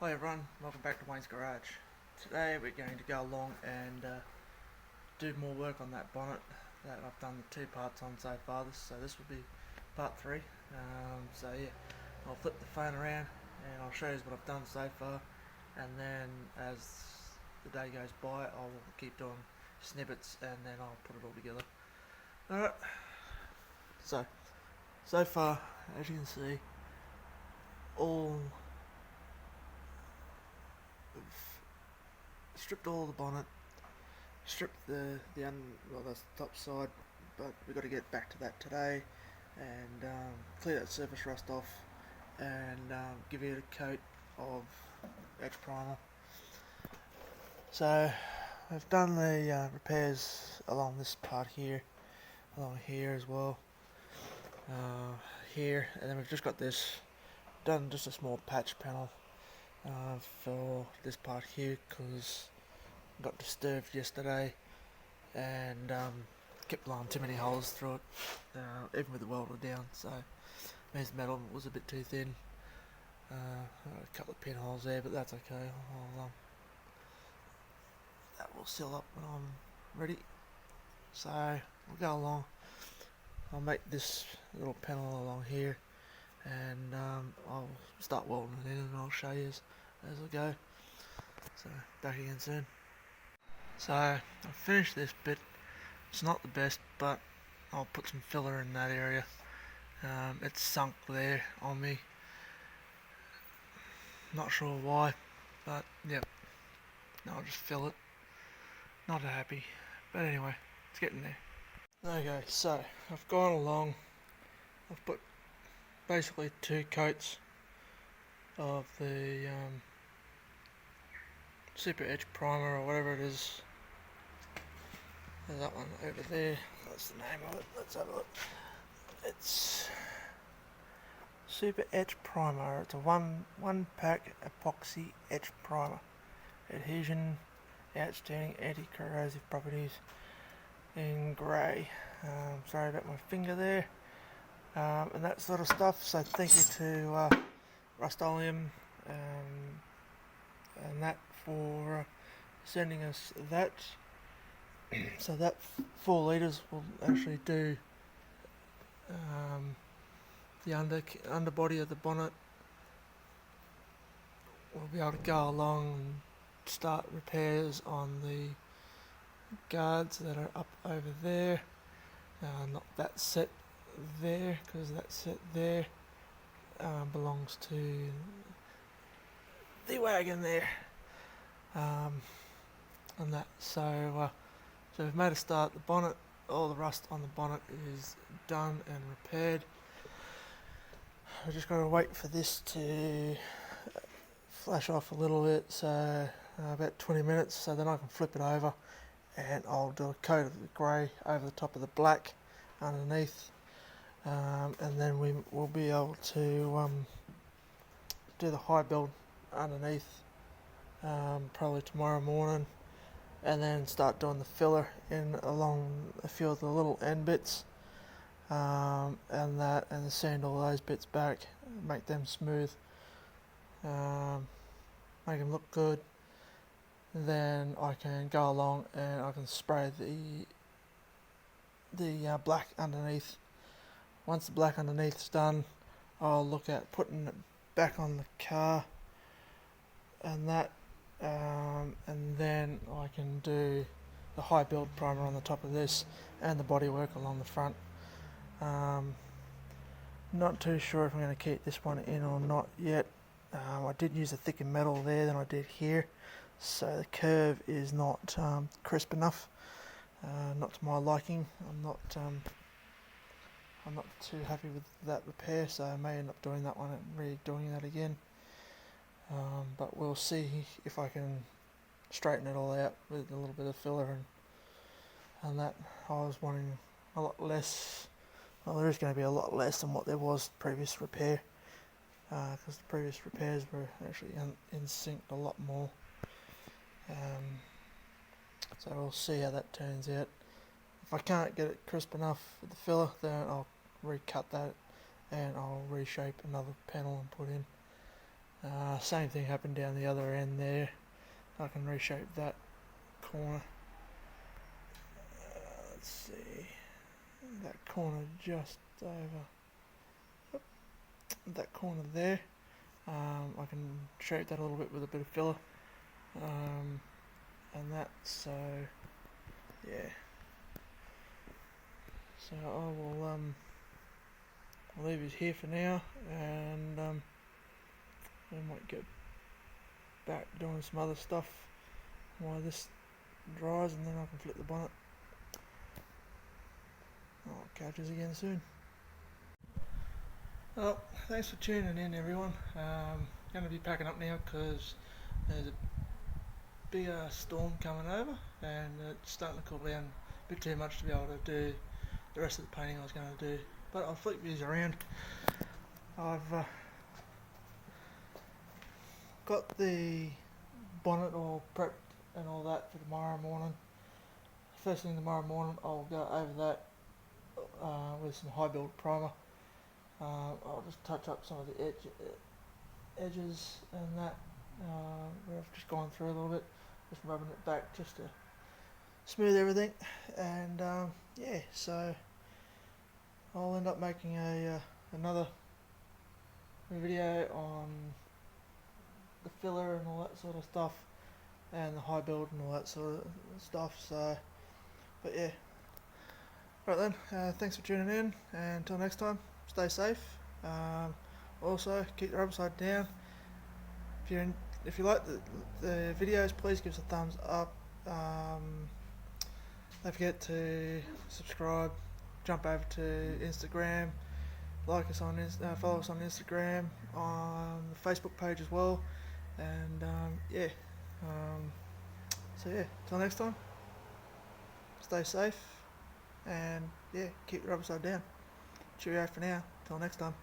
Hi everyone, welcome back to Wayne's Garage. Today we're going to go along and do more work on that bonnet that I've done the 2 parts on so far. So this will be part 3. So yeah, I'll flip the phone around and I'll show you what I've done so far, and then as the day goes by I'll keep doing snippets and then I'll put it all together. Alright, so far as you can see, stripped all the bonnet, stripped the top side, but we've got to get back to that today and clear that surface rust off and give it a coat of edge primer. So I've done the repairs along this part here, along here as well, here, and then we've just got this done, just a small patch panel for this part here because got disturbed yesterday and kept blowing too many holes through it, even with the welder down, so means metal was a bit too thin. A couple of pinholes there, but that's okay. That will seal up when I'm ready. So we'll go along. I'll make this little panel along here and I'll start welding it in and I'll show you as I go. So back again soon. So I've finished this bit. It's not the best, but I'll put some filler in that area. It's sunk there on me. Not sure why, but yep. I'll just fill it. Not happy, but anyway, it's getting there. Okay, so I've gone along. I've put basically 2 coats of the super edge primer or whatever it is. There's that one over there. That's the name of it. Let's have a look. It's super edge primer. It's a one pack epoxy edge primer. Adhesion, outstanding anti-corrosive properties in grey. Sorry about my finger there. And that sort of stuff. So thank you to Oleum and that for sending us that. So that 4 litres will actually do the underbody of the bonnet. We'll be able to go along and start repairs on the guards that are up over there. Not that set there, because that set there belongs to the wagon there. And that, so we've made a start. The bonnet, all the rust on the bonnet is done and repaired. We've just got to wait for this to flash off a little bit, so about 20 minutes, so then I can flip it over and I'll do a coat of the grey over the top of the black underneath, and then we will be able to do the high build underneath probably tomorrow morning, and then start doing the filler in along a few of the little end bits, and sand all those bits back, make them smooth, make them look good. Then I can go along and I can spray the black underneath. Once the black underneath is done, I'll look at putting it back on the car and that, and then I can do the high build primer on the top of this and the bodywork along the front. Not too sure if I'm going to keep this one in or not yet. I did use a thicker metal there than I did here, so the curve is not crisp enough, not to my liking. I'm not too happy with that repair, so I may end up doing that one and redoing that again. But we'll see if I can straighten it all out with a little bit of filler and that. I was wanting a lot less. Well, there is going to be a lot less than what there was previous repair, because the previous repairs were actually in sync a lot more. So we'll see how that turns out. If I can't get it crisp enough with the filler, then I'll recut that and I'll reshape another panel and put in. Same thing happened down the other end there. I can reshape that corner. Let's see, that corner just over, that corner there. I can shape that a little bit with a bit of filler, and that. So yeah. So I will I'll leave it here for now, and I might get back doing some other stuff while this dries, and then I can flip the bonnet. I'll catch us again soon. Well, thanks for tuning in, everyone. Going to be packing up now because there's a big storm coming over, and it's starting to cool down a bit too much to be able to do the rest of the painting I was going to do. But I'll flip these around. I've got the bonnet all prepped and all that for tomorrow morning. First thing tomorrow morning, I'll go over that with some high build primer. I'll just touch up some of the edges and that where I've just gone through a little bit, just rubbing it back just to smooth everything. And yeah, so I'll end up making another video on the filler and all that sort of stuff, and the high build and all that sort of stuff. So, but yeah, right then. Thanks for tuning in, and until next time, stay safe. Also, keep the rubber side down. If you like the videos, please give us a thumbs up. Don't forget to subscribe. Jump over to Instagram. Like us on follow us on Instagram, on the Facebook page as well. And yeah. So yeah, till next time, stay safe, and yeah, keep the rubber side down. Cheerio for now, till next time.